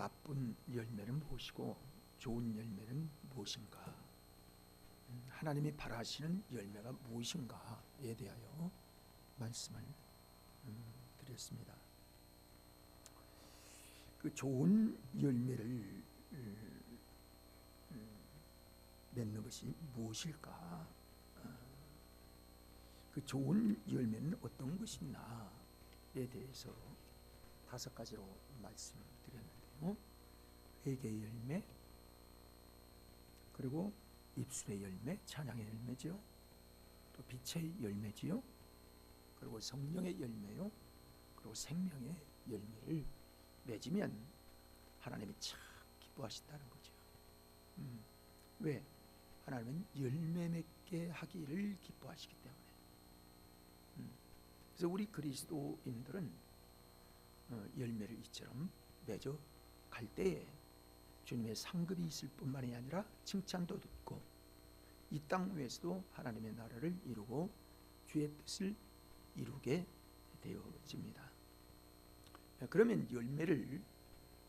나쁜 열매는 무엇이고 좋은 열매는 무엇인가, 하나님이 바라시는 열매가 무엇인가에 대하여 말씀을 드렸습니다. 그 좋은 열매를 맺는 것이 무엇일까? 그 좋은 열매는 어떤 것이냐에 대해서 5가지로 말씀드렸는데요. 회개의 열매, 그리고 입술의 열매, 찬양의 열매죠. 또 빛의 열매지요. 그리고 성령의 열매요. 그리고 생명의 열매를 맺으면 하나님이 참 기뻐하신다는 거죠. 왜? 하나님은 열매 맺게 하기를 기뻐하시기 때문에. 그래서 우리 그리스도인들은 열매를 이처럼 맺어 갈 때에 주님의 상급이 있을 뿐만이 아니라 칭찬도 듣고 이 땅 위에서도 하나님의 나라를 이루고 주의 뜻을 이루게 되어집니다. 그러면 열매를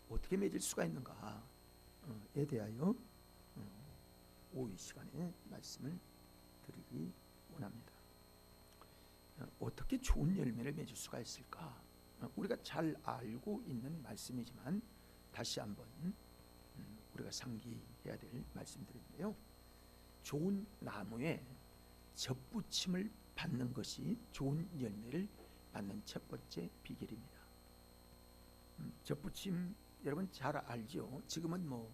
어떻게 맺을 수가 있는가에 대하여 오후 시간에 말씀을 드리기 원합니다. 어떻게 좋은 열매를 맺을 수가 있을까? 우리가 잘 알고 있는 말씀이지만 다시 한번 우리가 상기해야 될 말씀들인데요. 좋은 나무에 접붙임을 받는 것이 좋은 열매를 받는 첫 번째 비결입니다. 접붙임 여러분 잘 알죠? 지금은 뭐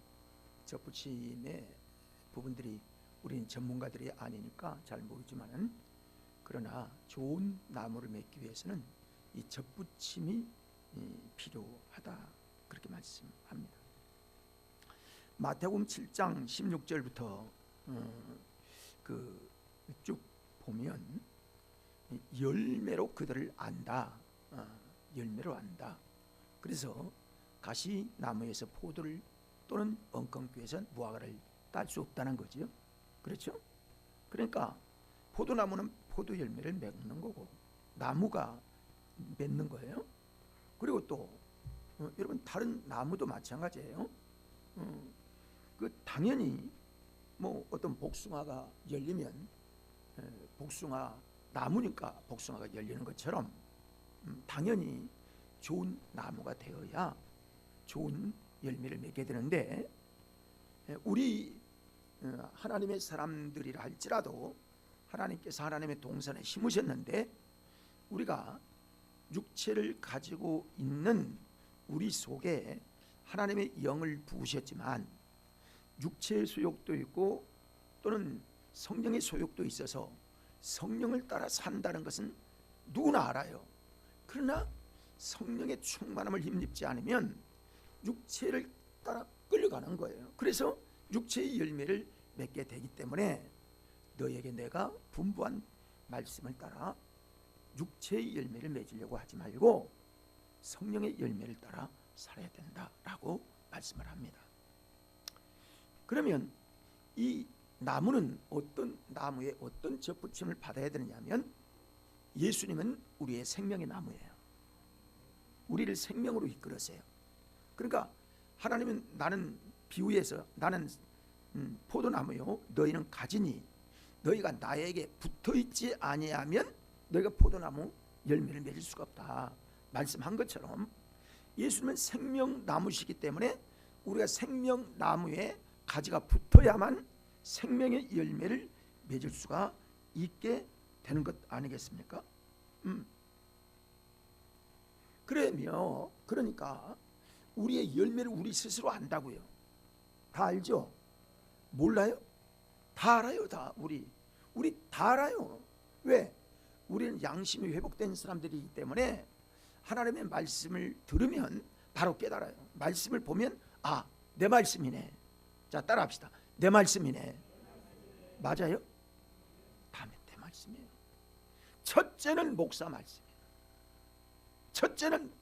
접붙임의 부분들이 우리는 전문가들이 아니니까 잘 모르지만은, 그러나 좋은 나무를 맺기 위해서는 이 접붙임이 필요하다, 그렇게 말씀합니다. 마태복음 7장 16절부터 쭉 보면 열매로 그들을 안다, 열매로 안다. 그래서 가시나무에서 포도를 또는 엉겅퀴에서 무화과를 딸 수 없다는 거죠. 그렇죠? 그러니까 포도나무는 포도 열매를 맺는 거고 나무가 맺는 거예요. 그리고 또 여러분 다른 나무도 마찬가지예요. 당연히 뭐 어떤 복숭아가 열리면 복숭아 나무니까 복숭아가 열리는 것처럼 당연히 좋은 나무가 되어야 좋은 열매를 맺게 되는데, 우리 하나님의 사람들이라 할지라도 하나님께서 하나님의 동산에 심으셨는데 우리가 육체를 가지고 있는 우리 속에 하나님의 영을 부으셨지만 육체의 소욕도 있고 또는 성령의 소욕도 있어서 성령을 따라 산다는 것은 누구나 알아요. 그러나 성령의 충만함을 힘입지 않으면 육체를 따라 끌려가는 거예요. 그래서 육체의 열매를 맺게 되기 때문에 너에게 내가 분부한 말씀을 따라 육체의 열매를 맺으려고 하지 말고 성령의 열매를 따라 살아야 된다라고 말씀을 합니다. 그러면 이 나무는 어떤 나무에 어떤 접붙임을 받아야 되느냐면, 예수님은 우리의 생명의 나무예요. 우리를 생명으로 이끌으세요. 그러니까 하나님은 나는 비유해서 나는 포도나무요 너희는 가지니 너희가 나에게 붙어있지 아니하면 너희가 포도나무 열매를 맺을 수가 없다 말씀한 것처럼, 예수님은 생명나무시기 때문에 우리가 생명나무에 가지가 붙어야만 생명의 열매를 맺을 수가 있게 되는 것 아니겠습니까? 그러니까 우리의 열매를 우리 스스로 안다고요. 다 알죠? 몰라요? 다 알아요. 다 우리 다 알아요. 왜? 우리는 양심이 회복된 사람들이기 때문에 하나님의 말씀을 들으면 바로 깨달아요. 말씀을 보면 내 말씀이네. 자, 따라합시다. 내 말씀이네. 맞아요? 다음에 내 말씀이에요. 첫째는 목사 말씀이에요. 첫째는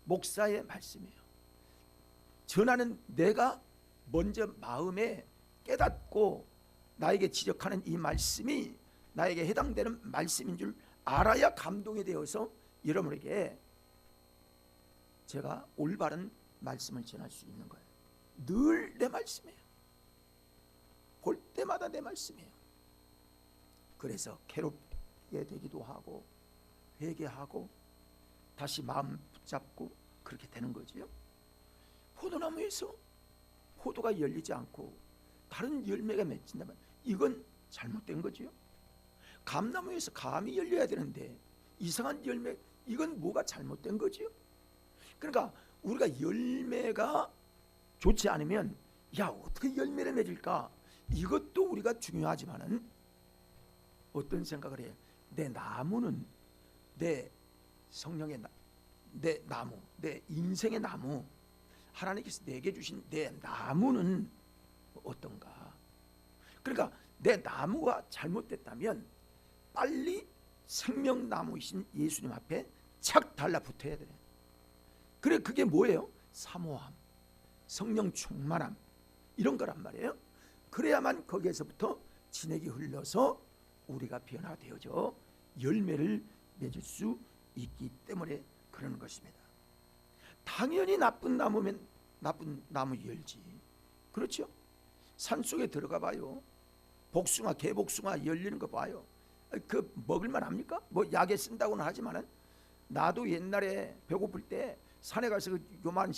목사의 말씀이에요. 전하는 내가 먼저 마음에 깨닫고 나에게 지적하는 이 말씀이 나에게 해당되는 말씀인 줄 알아야 감동이 되어서 여러분에게 제가 올바른 말씀을 전할 수 있는 거예요. 늘 내 말씀이에요. 볼 때마다 내 말씀이에요. 그래서 괴롭게 되기도 하고 회개하고 다시 마음 붙잡고 그렇게 되는 거지요. 포도나무에서 포도가 열리지 않고 다른 열매가 맺힌다면 이건 잘못된 거지요. 감나무에서 감이 열려야 되는데 이상한 열매, 이건 뭐가 잘못된 거지요. 그러니까 우리가 열매가 좋지 않으면 야 어떻게 열매를 맺을까, 이것도 우리가 중요하지만은 어떤 생각을 해요. 내 나무는 내 성령의 내 나무, 내 인생의 나무, 하나님께서 내게 주신 내 나무는 어떤가. 그러니까 내 나무가 잘못됐다면 빨리 생명나무이신 예수님 앞에 착 달라붙어야 돼. 그래, 그게 뭐예요? 사모함, 성령 충만함, 이런 거란 말이에요. 그래야만 거기에서부터 진액이 흘러서 우리가 변화되어져 열매를 맺을 수 있기 때문에 그러는 것입니다. 당연히 나쁜 나무면 나쁜 나무 열지. 그렇죠? 산속에 들어가 봐요. 복숭아, 개복숭아 열리는 거 봐요. 그 먹을만 합니까? 뭐 약에 쓴다고는 하지만은 나도 옛날에 배고플 때 산에 가서 그 요만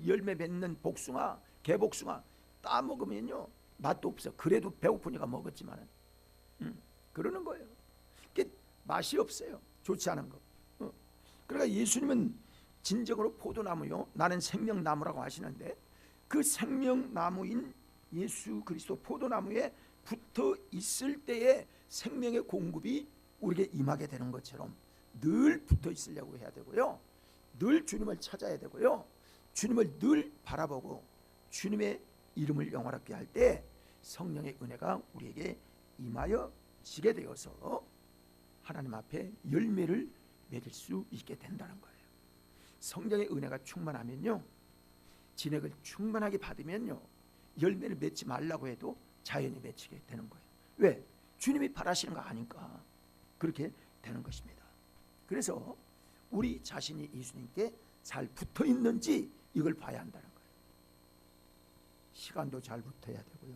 열매 맺는 복숭아, 개복숭아 따 먹으면요 맛도 없어. 그래도 배고프니까 먹었지만은 그러는 거예요. 그게 맛이 없어요. 좋지 않은 거. 그러니까 예수님은 진정으로 포도나무요, 나는 생명나무라고 하시는데 그 생명나무인 예수 그리스도 포도나무에 붙어 있을 때에 생명의 공급이 우리에게 임하게 되는 것처럼 늘 붙어 있으려고 해야 되고요. 늘 주님을 찾아야 되고요. 주님을 늘 바라보고 주님의 이름을 영화롭게 할 때 성령의 은혜가 우리에게 임하여 지게 되어서 하나님 앞에 열매를 맺을 수 있게 된다는 거예요. 성령의 은혜가 충만하면요, 진액을 충만하게 받으면요, 열매를 맺지 말라고 해도 자연히 맺히게 되는 거예요. 왜? 주님이 바라시는 거 아니까 그렇게 되는 것입니다. 그래서 우리 자신이 예수님께 잘 붙어 있는지 이걸 봐야 한다는 거예요. 시간도 잘 붙어야 되고요,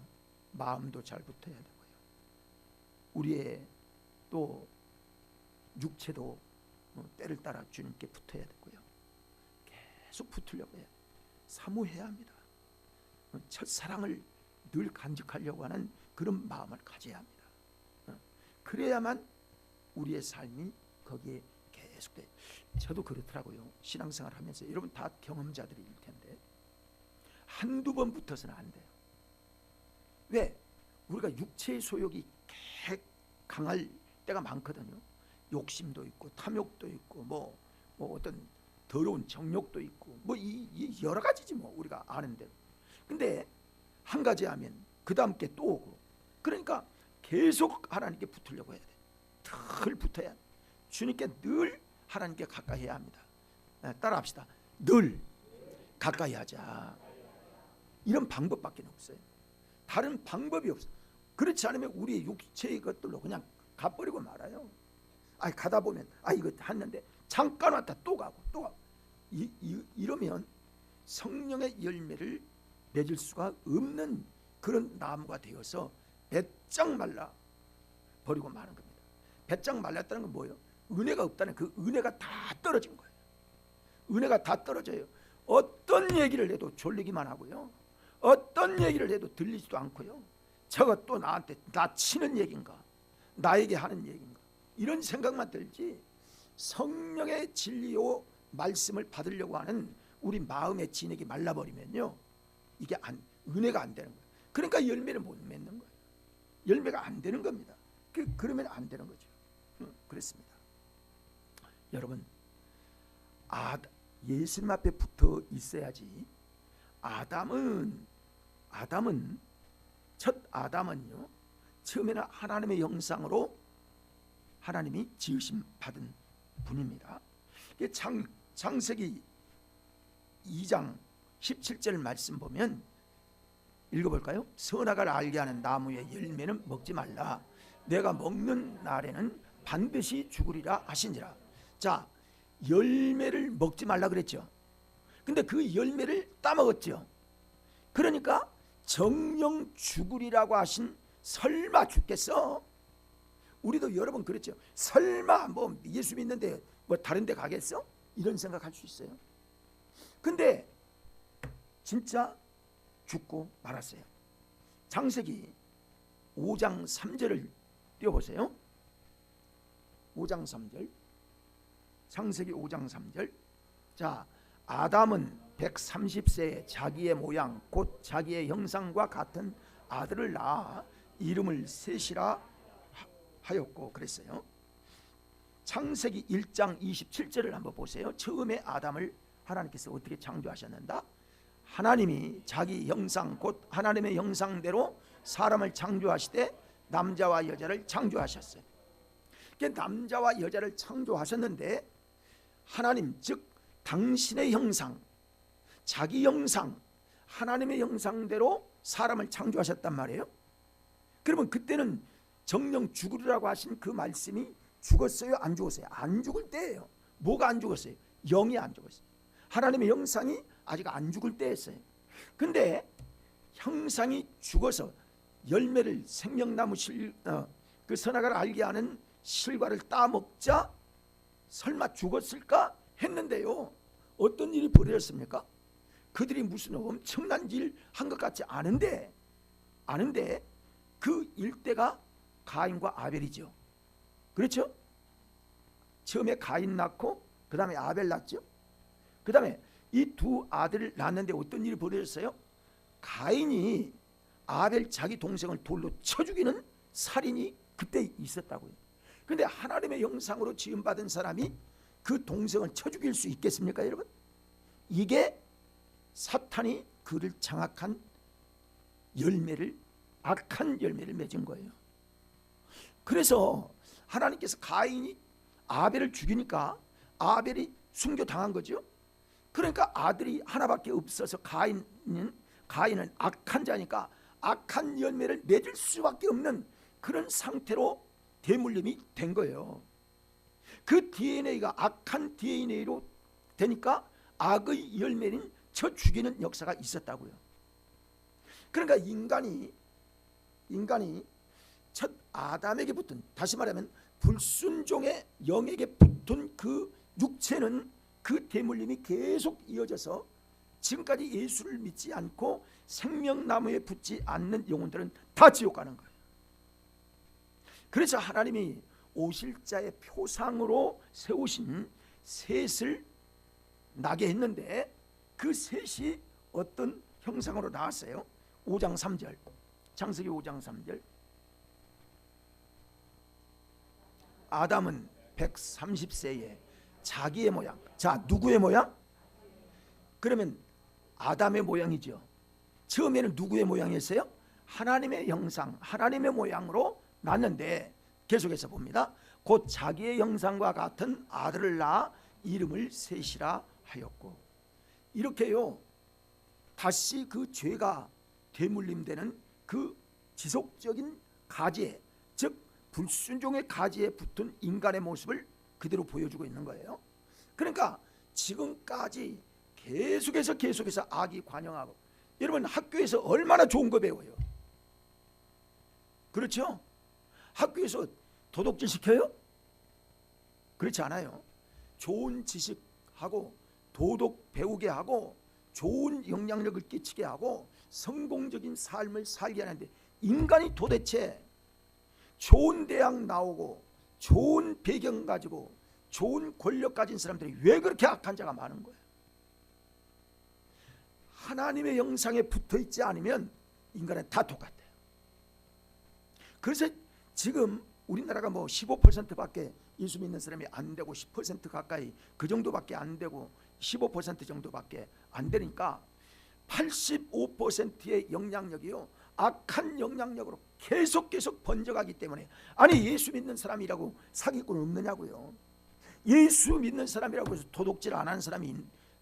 마음도 잘 붙어야 되고요, 우리의 또 육체도 때를 따라 주님께 붙어야 되고요. 계속 붙으려고 해야 돼요. 사모해야 합니다. 첫사랑을 늘 간직하려고 하는 그런 마음을 가져야 합니다. 그래야만 우리의 삶이 거기에 계속돼. 저도 그렇더라고요. 신앙생활 하면서 여러분 다 경험자들일 텐데 한두 번 붙어서는 안 돼요. 왜? 우리가 육체의 소욕이 강할 때가 많거든요. 욕심도 있고 탐욕도 있고 뭐 어떤 더러운 정욕도 있고 뭐 이 여러 가지지 뭐 우리가 아는 대로. 근데 한 가지 하면 그 다음 게 또 오고, 그러니까 계속 하나님께 붙으려고 해야 돼. 늘 붙어야 돼. 주님께 늘 하나님께 가까이 해야 합니다. 따라합시다. 늘 가까이 하자. 이런 방법밖에 없어요. 다른 방법이 없어요. 그렇지 않으면 우리의 육체의 것들로 그냥 가버리고 말아요. 가다 보면 이거 했는데 잠깐 왔다 또 가고 또 가고 이러면 성령의 열매를 맺을 수가 없는 그런 나무가 되어서 배짱 말라 버리고 마는 겁니다. 배짱 말랐다는 건 뭐예요? 은혜가 없다는, 그 은혜가 다 떨어진 거예요. 은혜가 다 떨어져요. 어떤 얘기를 해도 졸리기만 하고요, 어떤 얘기를 해도 들리지도 않고요, 저거 또 나한테 나 치는 얘기인가, 나에게 하는 얘기인가, 이런 생각만 들지 성령의 진리요 말씀을 받으려고 하는 우리 마음의 진액이 말라버리면요, 이게 은혜가 안 되는 거예요. 그러니까 열매를 못 맺는 거예요. 열매가 안 되는 겁니다. 그러면 안 되는 거죠. 그렇습니다. 여러분, 예수님 앞에 붙어 있어야지. 첫 아담은요, 처음에는 하나님의 형상으로 하나님이 지으심 받은 분입니다. 창세기 2장 17절 말씀 보면 읽어볼까요? 선악을 알게 하는 나무의 열매는 먹지 말라. 내가 먹는 날에는 반드시 죽으리라 하시니라. 자, 열매를 먹지 말라 그랬죠. 근데 그 열매를 따먹었죠. 그러니까 정령 죽으리라고 하신 설마 죽겠어? 우리도 여러 번 그랬죠. 설마 뭐 예수 믿는데 뭐 다른 데 가겠어? 이런 생각할 수 있어요. 근데 진짜 죽고 말았어요. 창세기 5장 3절을 띄워보세요. 5장 3절. 창세기 5장 3절. 자, 아담은 130세에 자기의 모양 곧 자기의 형상과 같은 아들을 낳아 이름을 셋이라 하였고 그랬어요. 창세기 1장 27절을 한번 보세요. 처음에 아담을 하나님께서 어떻게 창조하셨는가? 하나님이 자기 형상 곧 하나님의 형상대로 사람을 창조하시되 남자와 여자를 창조하셨어요. 그러니까 남자와 여자를 창조하셨는데 하나님 즉 당신의 형상, 자기 형상, 하나님의 형상대로 사람을 창조하셨단 말이에요. 그러면 그때는 정령 죽으리라고 하신 그 말씀이 죽었어요? 안 죽었어요? 안 죽을 때예요. 뭐가 안 죽었어요? 영이 안 죽었어요. 하나님의 형상이 아직 안 죽을 때였어요. 근데 형상이 죽어서 열매를 생명나무 그 선악을 알게 하는 실과를 따먹자 설마 죽었을까 했는데요. 어떤 일이 벌어졌습니까? 그들이 무슨 엄청난 일 한 것 같지 않은데 그 일대가 가인과 아벨이죠. 그렇죠? 처음에 가인 낳고 그 다음에 아벨 낳죠. 그 다음에 이 두 아들을 낳았는데 어떤 일이 벌어졌어요? 가인이 아벨 자기 동생을 돌로 쳐 죽이는 살인이 그때 있었다고요. 그런데 하나님의 형상으로 지음받은 사람이 그 동생을 쳐 죽일 수 있겠습니까, 여러분? 이게 사탄이 그를 장악한 열매를, 악한 열매를 맺은 거예요. 그래서 하나님께서 가인이 아벨을 죽이니까 아벨이 순교당한 거죠. 그러니까 아들이 하나밖에 없어서 가인은 악한 자니까 악한 열매를 맺을 수밖에 없는 그런 상태로 대물림이 된 거예요. 그 DNA가 악한 DNA로 되니까 악의 열매는 쳐 죽이는 역사가 있었다고요. 그러니까 인간이 첫 아담에게 붙은, 다시 말하면 불순종의 영에게 붙은 그 육체는 그 대물림이 계속 이어져서 지금까지 예수를 믿지 않고 생명나무에 붙지 않는 영혼들은 다 지옥 가는 거예요. 그래서 하나님이 오실 자의 표상으로 세우신 셋을 나게 했는데 그 셋이 어떤 형상으로 나왔어요? 5장 3절, 창세기 5장 3절. 아담은 130세에 자기의 모양. 자, 누구의 모양? 그러면 아담의 모양이죠. 처음에는 누구의 모양이었어요? 하나님의 형상, 하나님의 모양으로 났는데 계속해서 봅니다. 곧 자기의 형상과 같은 아들을 낳아 이름을 셋이라 하였고. 이렇게요, 다시 그 죄가 되물림되는 그 지속적인 가지에, 즉 불순종의 가지에 붙은 인간의 모습을 그대로 보여주고 있는 거예요. 그러니까 지금까지 계속해서 악이 관영하고, 여러분 학교에서 얼마나 좋은 거 배워요? 그렇죠? 학교에서 도덕질 시켜요? 그렇지 않아요. 좋은 지식하고 도덕 배우게 하고 좋은 영향력을 끼치게 하고 성공적인 삶을 살게 하는데, 인간이 도대체 좋은 대학 나오고 좋은 배경 가지고 좋은 권력 가진 사람들이 왜 그렇게 악한 자가 많은 거예요? 하나님의 형상에 붙어있지 않으면 인간은 다 똑같아요. 그래서 지금 우리나라가 뭐 15%밖에 예수 믿는 사람이 안 되고 10% 가까이 그 정도밖에 안 되고 15% 정도밖에 안 되니까 85%의 영향력이요, 악한 영향력으로 계속 번져가기 때문에, 아니 예수 믿는 사람이라고 사기꾼 없느냐고요. 예수 믿는 사람이라고 해서 도둑질 안 한 사람이,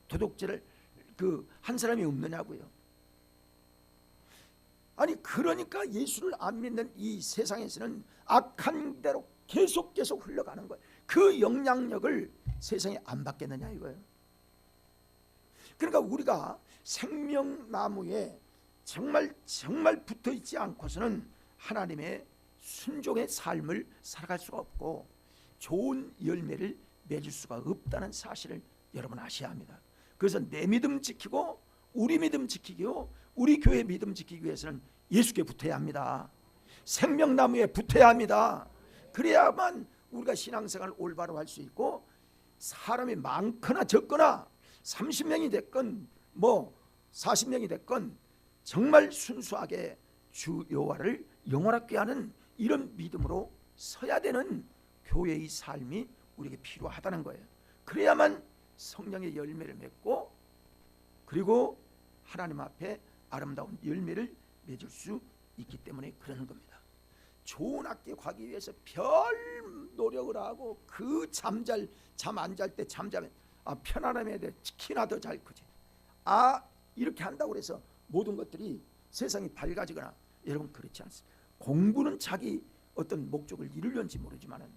도둑질을 한 사람이 없느냐고요. 아니 그러니까 예수를 안 믿는 이 세상에서는 악한 대로 계속 흘러가는 거예요. 그 영향력을 세상에 안 받겠느냐 이거예요. 그러니까 우리가 생명나무에 정말 붙어 있지 않고서는 하나님의 순종의 삶을 살아갈 수가 없고 좋은 열매를 맺을 수가 없다는 사실을 여러분 아셔야 합니다. 그래서 내 믿음 지키고 우리 믿음 지키고 우리 교회 믿음 지키기 위해서는 예수께 붙어야 합니다. 생명나무에 붙어야 합니다. 그래야만 우리가 신앙생활을 올바로 할 수 있고, 사람이 많거나 적거나 30명이 됐건 뭐 40명이 됐건 정말 순수하게 주 여호와를 영원하게 하는 이런 믿음으로 서야 되는 교회의 삶이 우리에게 필요하다는 거예요. 그래야만 성령의 열매를 맺고 그리고 하나님 앞에 아름다운 열매를 맺을 수 있기 때문에 그러는 겁니다. 좋은 학교에 가기 위해서 별 노력을 하고 그 잠 안 잘 때 잠자면 편안함에 대해 특히나 더 잘 크지. 이렇게 한다고 해서 모든 것들이 세상이 밝아지거나, 여러분 그렇지 않습니다. 공부는 자기 어떤 목적을 이루려는지 모르지만은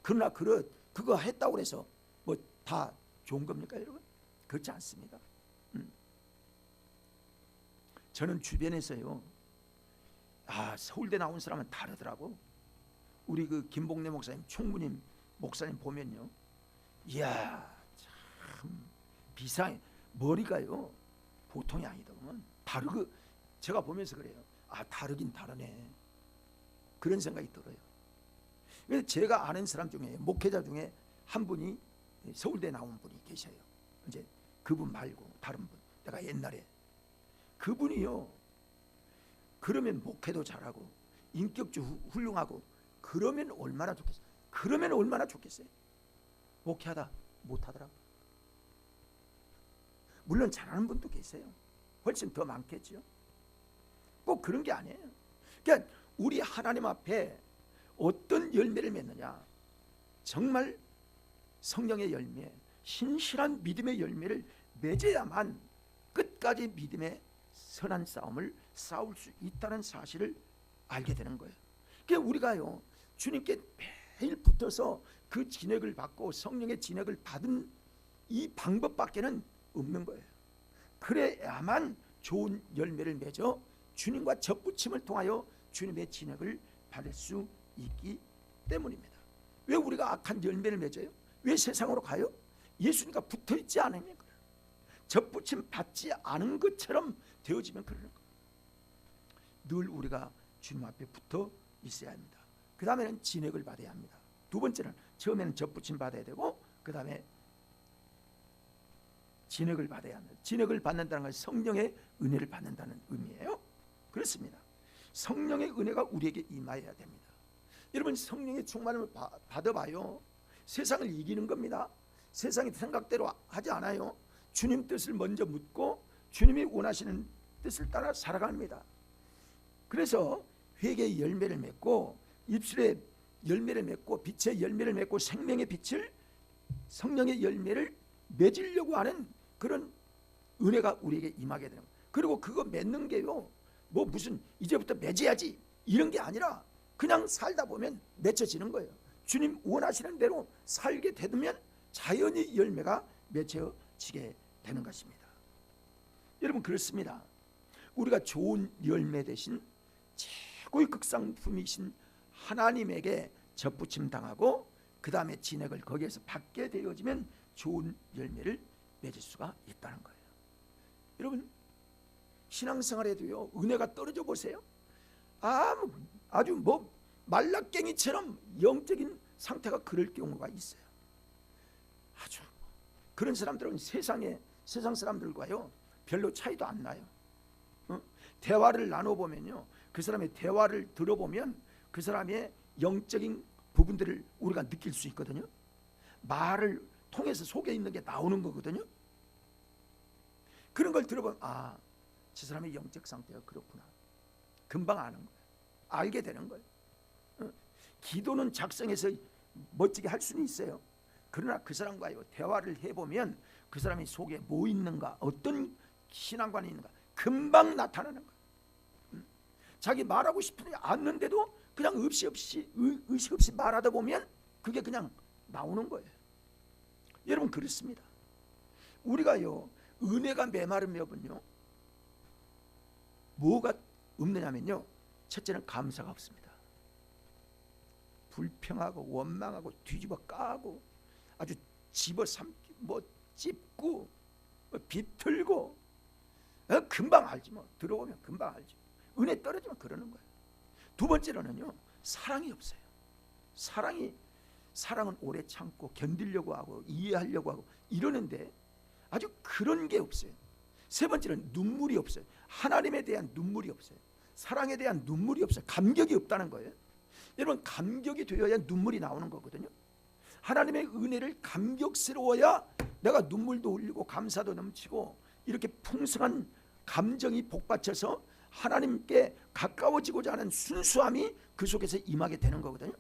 그러나 그거 했다고 해서 뭐 다 좋은 겁니까 여러분? 그렇지 않습니다. 저는 주변에서요, 서울대 나온 사람은 다르더라고. 우리 그 김복래 목사님, 총무님 목사님 보면요, 이야 참 비상해. 머리가요 보통이 아니더만. 다르고 제가 보면서 그래요. 다르긴 다르네, 그런 생각이 들어요. 그래서 제가 아는 사람 중에, 목회자 중에 한 분이 서울대 나온 분이 계셔요. 이제 그분 말고 다른 분, 내가 옛날에 그분이요, 그러면 목회도 잘하고 인격도 훌륭하고 그러면 얼마나 좋겠어요. 그러면 얼마나 좋겠어요. 목회하다 못하더라고. 물론 잘하는 분도 계세요. 훨씬 더 많겠죠. 꼭 그런 게 아니에요. 그러니까 우리 하나님 앞에 어떤 열매를 맺느냐, 정말 성령의 열매, 신실한 믿음의 열매를 맺어야만 끝까지 믿음의 선한 싸움을 싸울 수 있다는 사실을 알게 되는 거예요. 그러니까 우리가요, 주님께 매일 붙어서 그 진액을 받고 성령의 진액을 받은 이 방법밖에는 없는 거예요. 그래야만 좋은 열매를 맺어 주님과 접붙임을 통하여 주님의 진액을 받을 수 있기 때문입니다. 왜 우리가 악한 열매를 맺어요? 왜 세상으로 가요? 예수님과 붙어있지 않으면 그래요. 접붙임 받지 않은 것처럼 되어지면 그러는 거예요. 늘 우리가 주님 앞에 붙어 있어야 합니다. 그 다음에는 진액을 받아야 합니다. 두 번째는, 처음에는 접붙임 받아야 되고 그 다음에 진액을 받아야 합니다. 진액을 받는다는 것은 성령의 은혜를 받는다는 의미예요. 그렇습니다. 성령의 은혜가 우리에게 임하여야 됩니다. 여러분, 성령의 충만을 받아봐요. 세상을 이기는 겁니다. 세상의 생각대로 하지 않아요. 주님 뜻을 먼저 묻고 주님이 원하시는 뜻을 따라 살아갑니다. 그래서 회개의 열매를 맺고 입술의 열매를 맺고 빛의 열매를 맺고 생명의 빛을, 성령의 열매를 맺으려고 하는 그런 은혜가 우리에게 임하게 되는 거예요. 그리고 그거 맺는 게요, 뭐 무슨 이제부터 맺어야지 이런 게 아니라 그냥 살다 보면 맺혀지는 거예요. 주님 원하시는 대로 살게 되면 자연히 열매가 맺혀지게 되는 것입니다. 여러분, 그렇습니다. 우리가 좋은 열매 대신 최고의 극상품이신 하나님에게 접붙임 당하고 그 다음에 진액을 거기에서 받게 되어지면 좋은 열매를 맺을 수가 있다는 거예요. 여러분, 신앙생활에도요, 은혜가 떨어져 보세요. 아주 뭐 말라깽이처럼 영적인 상태가 그럴 경우가 있어요. 아주 그런 사람들은 세상 사람들과요 별로 차이도 안 나요. 대화를 나눠보면요, 그 사람의 대화를 들어보면 그 사람의 영적인 부분들을 우리가 느낄 수 있거든요. 말을 통해서 속에 있는 게 나오는 거거든요. 그런 걸 들어보면 저 사람의 영적 상태가 그렇구나, 금방 아는 거예요. 알게 되는 거예요. 기도는 작성해서 멋지게 할 수는 있어요. 그러나 그 사람과요 대화를 해보면 그 사람이 속에 뭐 있는가, 어떤 신앙관이 있는가 금방 나타나는 거예요. 자기 말하고 싶은데 않는데도 그냥 의식 없이 말하다 보면 그게 그냥 나오는 거예요. 여러분, 그렇습니다. 우리가요 은혜가 메마른 엽은요, 뭐가 없느냐면요, 첫째는 감사가 없습니다. 불평하고 원망하고 뒤집어 까고 아주 집어삼기 뭐 찝고 비틀고 금방 알지 뭐. 들어오면 금방 알지. 은혜 떨어지면 그러는 거예요. 두 번째로는요, 사랑이 없어요. 사랑은 오래 참고 견디려고 하고 이해하려고 하고 이러는데 아주 그런 게 없어요. 세 번째는 눈물이 없어요. 하나님에 대한 눈물이 없어요. 사랑에 대한 눈물이 없어요. 감격이 없다는 거예요. 여러분, 감격이 되어야 눈물이 나오는 거거든요. 하나님의 은혜를 감격스러워야 내가 눈물도 흘리고 감사도 넘치고 이렇게 풍성한 감정이 복받쳐서 하나님께 가까워지고자 하는 순수함이 그 속에서 임하게 되는 거거든요.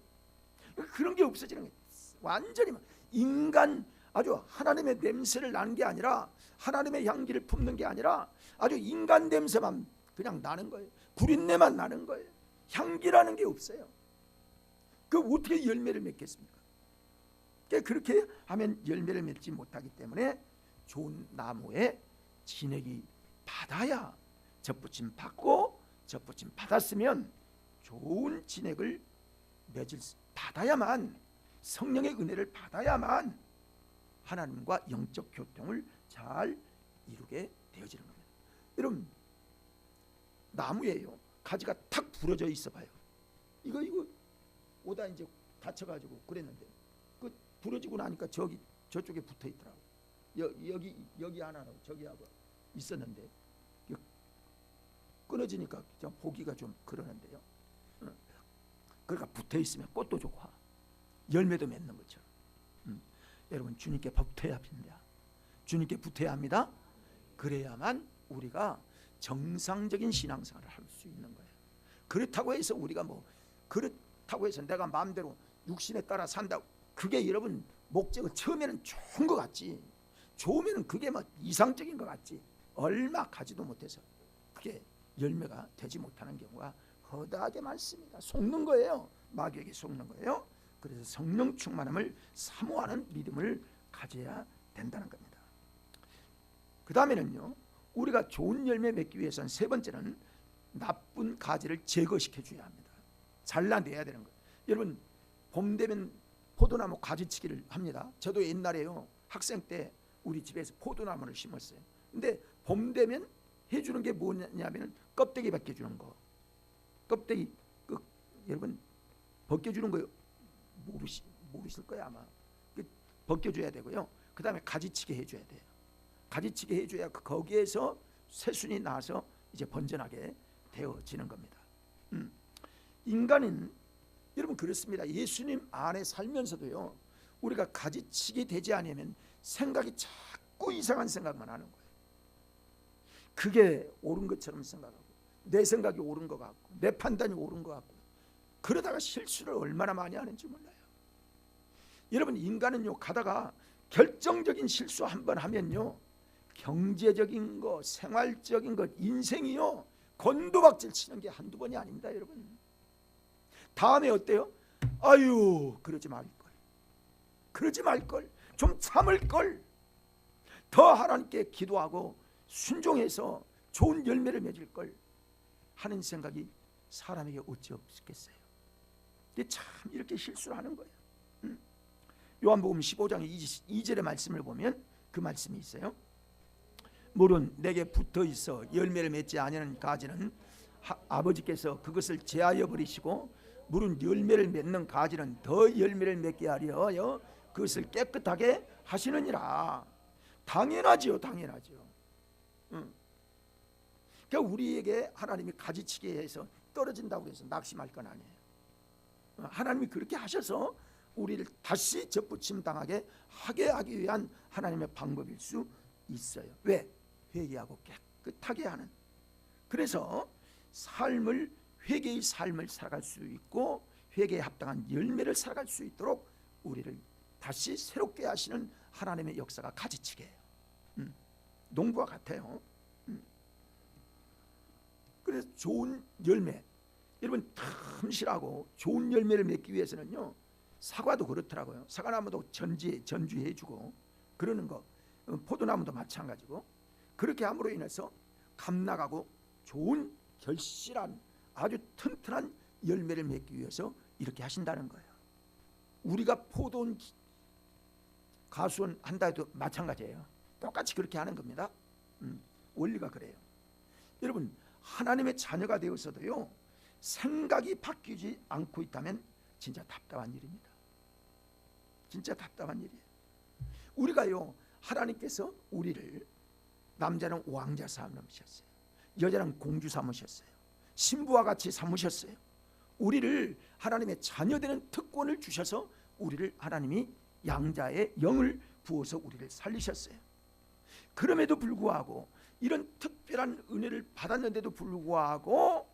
그런 게 없어지는 거예요. 완전히 인간, 아주 하나님의 냄새를 나는 게 아니라, 하나님의 향기를 품는 게 아니라 아주 인간 냄새만 그냥 나는 거예요. 구린내만 나는 거예요. 향기라는 게 없어요. 그 어떻게 열매를 맺겠습니까? 그렇게 하면 열매를 맺지 못하기 때문에 좋은 나무에 진액이 받아야, 젖붙임 받고 젖붙임 받았으면 좋은 진액을 받아야만, 성령의 은혜를 받아야만 하나님과 영적 교통을 잘 이루게 되어지는 겁니다. 여러분, 나무에요, 가지가 탁 부러져 있어 봐요. 이거 오다 이제 다쳐가지고 그랬는데 그 부러지고 나니까 저쪽에 붙어 있더라고. 여기 하나로 저기하고 있었는데 끊어지니까 보기가 좀 그러는데요. 그러니까 붙어 있으면 꽃도 좋고 열매도 맺는 것처럼. 여러분, 주님께 붙어야 합니다. 주님께 붙어야 합니다. 그래야만 우리가 정상적인 신앙생활을 할 수 있는 거예요. 그렇다고 해서 우리가 그렇다고 해서 내가 마음대로 육신에 따라 산다고, 그게 여러분 목적은 처음에는 좋은 것 같지, 좋으면 그게 이상적인 것 같지, 얼마 가지도 못해서 그게 열매가 되지 못하는 경우가 허다하게 많습니다. 속는 거예요. 마귀에게 속는 거예요. 그래서 성령 충만함을 사모하는 믿음을 가져야 된다는 겁니다. 그 다음에는요, 우리가 좋은 열매 맺기 위해서는 세 번째는 나쁜 가지를 제거시켜 줘야 합니다. 잘라내야 되는 거예요. 여러분, 봄 되면 포도나무 가지치기를 합니다. 저도 옛날에요, 학생 때 우리 집에서 포도나무를 심었어요. 근데 봄 되면 해주는 게 뭐냐면 껍데기 벗겨주는 거. 껍데기 여러분 벗겨주는 거요. 모르실 거예요 아마. 벗겨줘야 되고요. 그 다음에 가지치기 해줘야 돼요. 가지치기 해줘야 거기에서 새순이 나서 이제 번전하게 되어지는 겁니다. 인간은 여러분 그렇습니다. 예수님 안에 살면서도요, 우리가 가지치기 되지 않으면 생각이 자꾸 이상한 생각만 하는 거예요. 그게 옳은 것처럼 생각하고, 내 생각이 옳은 것 같고, 내 판단이 옳은 것 같고, 그러다가 실수를 얼마나 많이 하는지 몰라요. 여러분, 인간은요, 가다가 결정적인 실수 한번 하면요, 경제적인 것, 생활적인 것, 인생이요, 곤두박질 치는 게 한두 번이 아닙니다. 여러분, 다음에 어때요? 아유, 그러지 말걸, 좀 참을걸, 더 하나님께 기도하고 순종해서 좋은 열매를 맺을걸 하는 생각이 사람에게 어찌 없겠어요. 근데 참 이렇게 실수를 하는 거예요. 요한복음 15장 2절의 말씀을 보면 그 말씀이 있어요. 물은 내게 붙어 있어 열매를 맺지 아니하는 가지는 아버지께서 그것을 제하여 버리시고, 물은 열매를 맺는 가지는 더 열매를 맺게 하려 그것을 깨끗하게 하시느니라. 당연하지요. 그러니까 우리에게 하나님이 가지치게 해서 떨어진다고 해서 낙심할 건 아니에요. 하나님이 그렇게 하셔서 우리를 다시 접붙임 당하게 하게 하기 위한 하나님의 방법일 수 있어요. 왜? 회개하고 깨끗하게 하는. 그래서 회개의 삶을 살아갈 수 있고, 회개에 합당한 열매를 살아갈 수 있도록 우리를 다시 새롭게 하시는 하나님의 역사가 가지치게예요. 농부와 같아요. 그래서 좋은 열매, 여러분 탐실하고 좋은 열매를 맺기 위해서는요, 사과도 그렇더라고요. 사과나무도 전주해주고 그러는 거, 포도나무도 마찬가지고, 그렇게 함으로 인해서 감나가고 좋은 결실한 아주 튼튼한 열매를 맺기 위해서 이렇게 하신다는 거예요. 우리가 포도원 가수원 한다 해도 마찬가지예요. 똑같이 그렇게 하는 겁니다. 원리가 그래요. 여러분, 하나님의 자녀가 되어서도요, 생각이 바뀌지 않고 있다면 진짜 답답한 일입니다. 진짜 답답한 일이에요. 우리가요, 하나님께서 우리를, 남자는 왕자 삼으셨어요. 여자는 공주 삼으셨어요. 신부와 같이 삼으셨어요. 우리를 하나님의 자녀되는 특권을 주셔서 우리를 하나님이 양자의 영을 부어서 우리를 살리셨어요. 그럼에도 불구하고 이런 특별한 은혜를 받았는데도 불구하고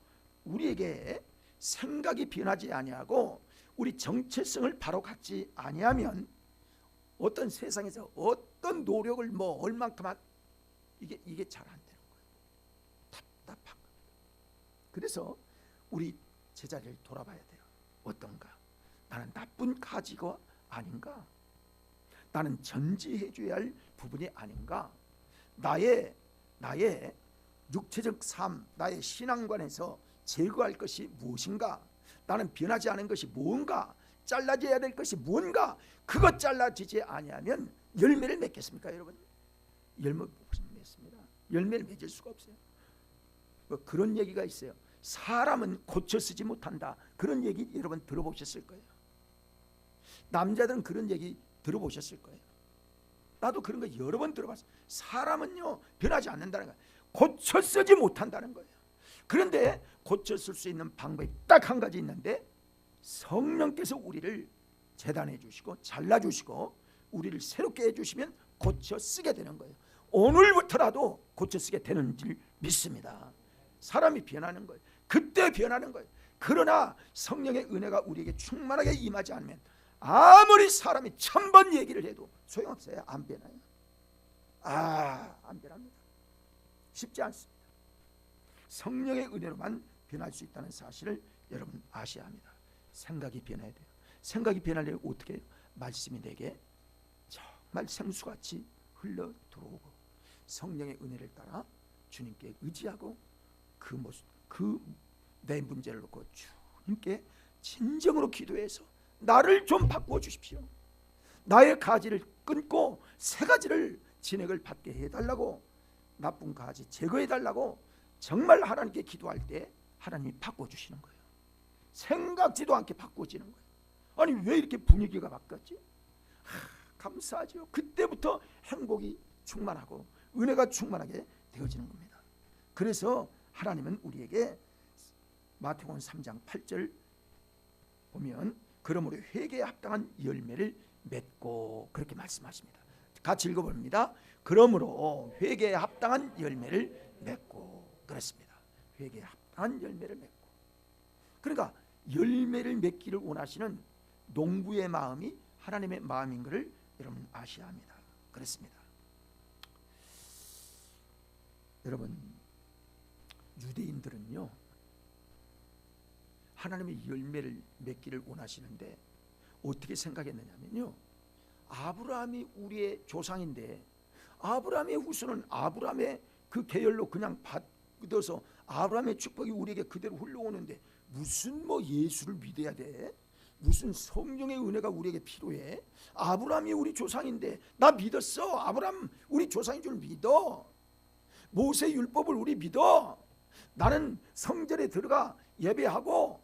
우리에게 생각이 변하지 아니하고 우리 정체성을 바로 갖지 아니하면 어떤 세상에서 어떤 노력을 얼만큼 이게 잘 안 되는 거예요. 답답한 겁니다. 그래서 우리 제자리를 돌아봐야 돼요. 어떤가? 나는 나쁜 가지가 아닌가? 나는 전지해 줘야 할 부분이 아닌가? 나의 육체적 삶, 나의 신앙관에서 제거할 것이 무엇인가? 나는 변하지 않은 것이 뭔가? 잘라져야 될 것이 뭔가? 그것 잘라지지 아니하면 열매를 맺겠습니까, 여러분? 열매 맺습니다. 열매를 맺을 수가 없어요. 그런 얘기가 있어요. 사람은 고쳐 쓰지 못한다. 그런 얘기 여러분 들어보셨을 거예요. 남자들은 그런 얘기 들어보셨을 거예요. 나도 그런 거 여러 번 들어봤어요. 사람은요, 변하지 않는다는 거예요. 고쳐 쓰지 못한다는 거예요. 그런데 고쳐 쓸 수 있는 방법이 딱 한 가지 있는데, 성령께서 우리를 재단해 주시고 잘라 주시고 우리를 새롭게 해주시면 고쳐 쓰게 되는 거예요. 오늘부터라도 고쳐 쓰게 되는 줄 믿습니다. 사람이 변하는 거예요. 그때 변하는 거예요. 그러나 성령의 은혜가 우리에게 충만하게 임하지 않으면 아무리 사람이 1000번 얘기를 해도 소용없어요. 안 변해요. 안 변합니다. 쉽지 않습니다. 성령의 은혜로만 변할 수 있다는 사실을 여러분 아셔야 합니다. 생각이 변해야 돼요. 생각이 변하려면 어떻게 해요? 말씀이 내게 정말 생수같이 흘러 들어오고 성령의 은혜를 따라 주님께 의지하고 내 문제를 놓고 주님께 진정으로 기도해서 나를 좀 바꾸어 주십시오. 나의 가지를 끊고 새 가지를 진액을 받게 해달라고, 나쁜 가지 제거해달라고 정말 하나님께 기도할 때 하나님이 바꿔주시는 거예요. 생각지도 않게 바꿔지는 거예요. 아니 왜 이렇게 분위기가 바뀌었지? 감사하죠. 그때부터 행복이 충만하고 은혜가 충만하게 되어지는 겁니다. 그래서 하나님은 우리에게 마태복음 3장 8절 보면 그러므로 회개에 합당한 열매를 맺고 그렇게 말씀하십니다. 같이 읽어봅니다. 그러므로 회개에 합당한 열매를 맺고 그렇습니다. 회개에 합당한 열매를 맺고, 그러니까 열매를 맺기를 원하시는 농부의 마음이 하나님의 마음인 것을 여러분 아셔야 합니다. 그렇습니다. 여러분, 유대인들은요 하나님의 열매를 맺기를 원하시는데 어떻게 생각했느냐면요, 아브라함이 우리의 조상인데 아브라함의 후손은 아브라함의 그 계열로 그냥 받아서 아브라함의 축복이 우리에게 그대로 흘러오는데 무슨 예수를 믿어야 돼? 무슨 성령의 은혜가 우리에게 필요해? 아브라함이 우리 조상인데 나 믿었어. 아브라함 우리 조상인 줄 믿어. 모세 율법을 우리 믿어. 나는 성전에 들어가 예배하고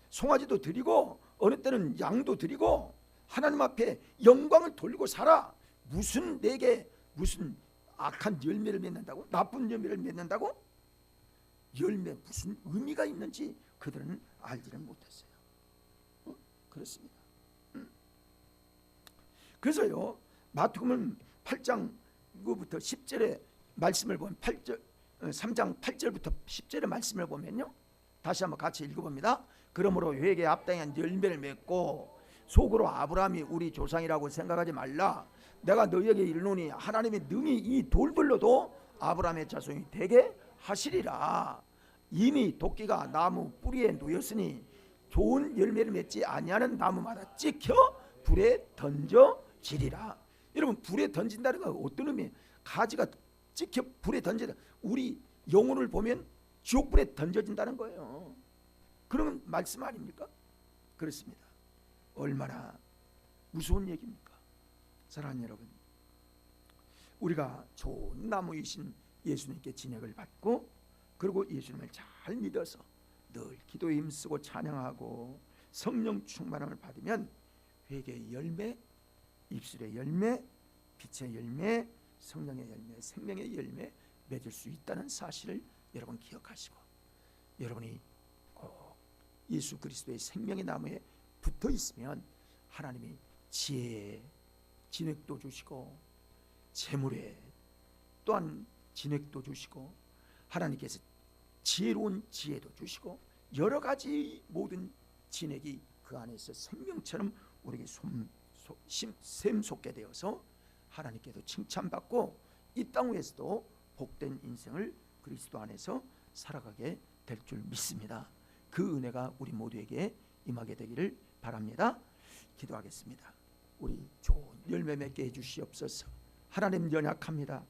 송아지도 드리고 어느 때는 양도 드리고 하나님 앞에 영광을 돌리고 살아. 무슨 내게 무슨 악한 열매를 맺는다고? 나쁜 열매를 맺는다고? 열매 무슨 의미가 있는지 그들은 알지는 못했어요. 그렇습니다. 그래서요 마태복음 8장 이거부터 10절의 말씀을 보면 3장 8절부터 10절의 말씀을 보면요, 다시 한번 같이 읽어봅니다. 그러므로 회개에 합당한 열매를 맺고 속으로 아브라함이 우리 조상이라고 생각하지 말라. 내가 너희에게 이르노니 하나님의 능히 이 돌들로도 아브라함의 자손이 되게 하시리라. 이미 도끼가 나무 뿌리에 놓였으니 좋은 열매를 맺지 아니하는 나무마다 찍혀 불에 던져지리라. 여러분, 불에 던진다는 건 어떤 의미예요? 가지가 찍혀 불에 던져다. 우리 영혼을 보면 지옥불에 던져진다는 거예요. 그런 말씀 아닙니까? 그렇습니다. 얼마나 무서운 얘기입니까? 사랑하는 여러분, 우리가 좋은 나무이신 예수님께 진액을 받고 그리고 예수님을 잘 믿어서 늘 기도에 힘쓰고 찬양하고 성령 충만함을 받으면 회개의 열매, 입술의 열매, 빛의 열매, 성령의 열매, 생명의 열매 맺을 수 있다는 사실을 여러분 기억하시고, 여러분이 꼭 예수 그리스도의 생명의 나무에 붙어 있으면 하나님이 지혜에 진액도 주시고 재물에 또한 진액도 주시고 하나님께서 지혜로운 지혜도 주시고 여러 가지 모든 진액이 그 안에서 생명처럼 우리에게 샘솟게 되어서 하나님께도 칭찬받고 이 땅 위에서도 복된 인생을 그리스도 안에서 살아가게 될 줄 믿습니다. 그 은혜가 우리 모두에게 임하게 되기를 바랍니다. 기도하겠습니다. 우리 좋은 열매 맺게 해주시옵소서. 하나님 연약합니다.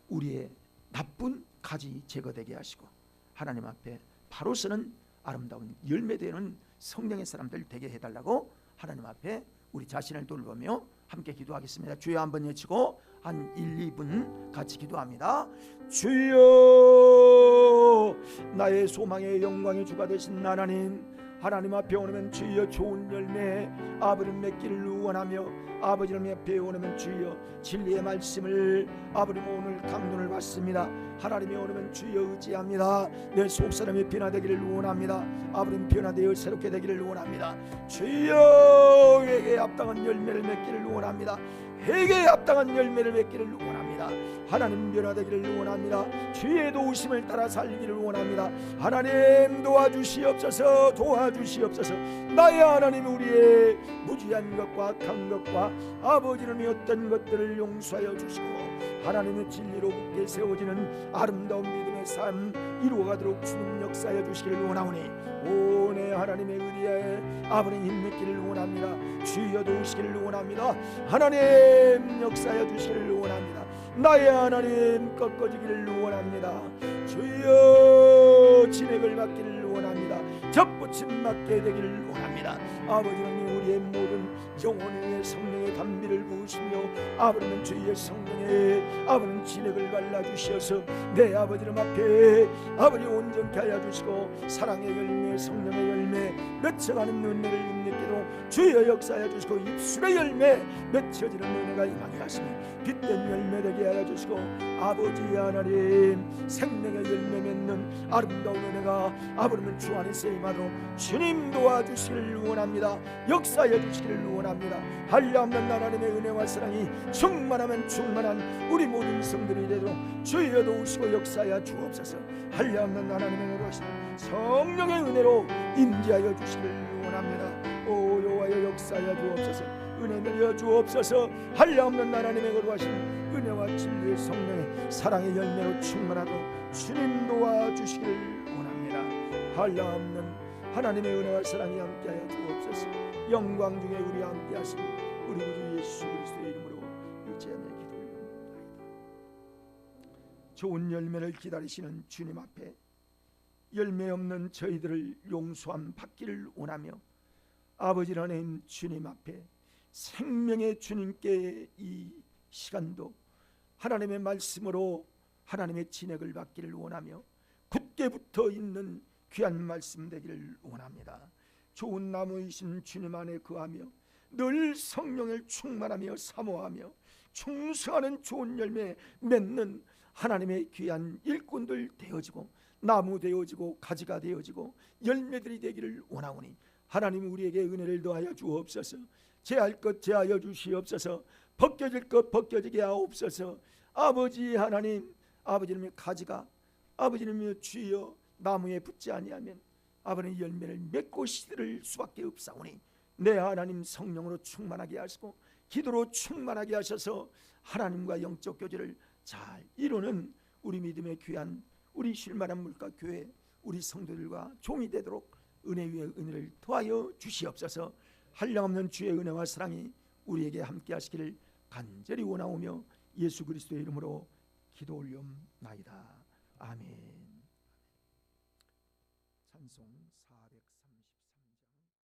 우리의 나쁜 가지 제거되게 하시고 하나님 앞에 바로 서는 아름다운 열매되는 성령의 사람들 되게 해달라고 하나님 앞에 우리 자신을 돌보며 함께 기도하겠습니다. 주여 한번 외치고 한 1, 2분 같이 기도합니다. 주여, 나의 소망의 영광의 주가 되신 하나님 앞에 오면 주여 좋은 열매 아버님 맺기를 원하며 아버지를 앞에 오면 주여 진리의 말씀을 아버님 오늘 강론을 받습니다. 하나님이 오면 주여 의지합니다. 내 속사람이 변화되기를 원합니다. 아버님 변화되어 새롭게 되기를 원합니다. 주여 회개에 합당한 열매를 맺기를 원합니다. 회개에 합당한 열매를 맺기를 원합니다. 하나님 변화되기를 원합니다. 주의 도우심을 따라 살기를 원합니다. 하나님 도와주시옵소서. 도와주시옵소서. 나의 하나님, 우리의 무지한 것과 악한 것과 아버지는 어떤 것들을 용서하여 주시고 하나님의 진리로 굳게 세워지는 아름다운 믿음의 삶 이루어가도록 주님 역사하여 주시기를 원하오니 오내 하나님의 의리에 아버님 힘맺기를 원합니다. 주여 도우시기를 원합니다. 하나님 역사하여 주시기를 원합니다. 나의 하나님 꺾어지기를 원합니다. 주여 진액을 받기를 원합니다. 접붙임 받게 되기를 원합니다. 아버지는 우리의 모든 영혼의 성령의 단비를 부으시며 아버지는 주의 성령의 아버지는 진액을 발라주셔서 내 아버지는 앞에 아버지 온전케 하여 주시고 사랑의 열매 성령의 열매 맺혀가는 은혜를 입는 주여 역사하여 주시고 입술의 열매 맺혀지는 은혜가 임하게 하시니 빛된 열매 되게 하여 주시고 아버지 하나님 생명의 열매 맺는 아름다운 은혜가 아버지는 주 안에서 임하도록 주님 도와주시기를 원합니다. 역사하여 주시기를 원합니다. 한량없는 하나님의 은혜와 사랑이 충만하면 충만한 우리 모든 성들이 되도록 주여 도우시고 역사하여 주옵소서. 한량없는 하나님의 은혜로 하시는 성령의 은혜로 임재하여 주시기를 원합니다. 오 여호와여 역사하여 주옵소서. 은혜 내려 주옵소서. 한량없는 하나님의 거룩하신 은혜와 진리의 성령의 사랑의 열매로 충만하도록 주님 도와주시기를 원합니다. 한량없는 하나님의 은혜와 사랑이 함께하여 주옵소서. 영광 중에 우리 함께하신 우리 구주 예수 그리스도의 이름으로 일제하며 기도 올립니다. 좋은 열매를 기다리시는 주님 앞에 열매 없는 저희들을 용서함 받기를 원하며 아버지 하나님 주님 앞에 생명의 주님께 이 시간도 하나님의 말씀으로 하나님의 진액을 받기를 원하며 굳게 붙어 있는 귀한 말씀 되기를 원합니다. 좋은 나무이신 주님 안에 거하며 늘 성령을 충만하며 사모하며 충성하는 좋은 열매 맺는 하나님의 귀한 일꾼들 되어지고 나무 되어지고 가지가 되어지고 열매들이 되기를 원하오니 하나님 우리에게 은혜를 더하여 주옵소서. 제할 것 제하여 주시옵소서. 벗겨질 것 벗겨지게 하옵소서. 아버지 하나님, 아버지님의 가지가 아버지님의 주여 나무에 붙지 아니하면 아버지의 열매를 맺고 시들을 수밖에 없사오니 내 하나님 성령으로 충만하게 하시고 기도로 충만하게 하셔서 하나님과 영적 교제를 잘 이루는 우리 믿음의 귀한 우리 쉴만한 물가 교회 우리 성도들과 종이 되도록 은혜 위에 은혜를 더하여 주시옵소서. 한량없는 주의 은혜와 사랑이 우리에게 함께 하시기를 간절히 원하오며 예수 그리스도의 이름으로 기도 올려나이다. 아멘. 찬송 434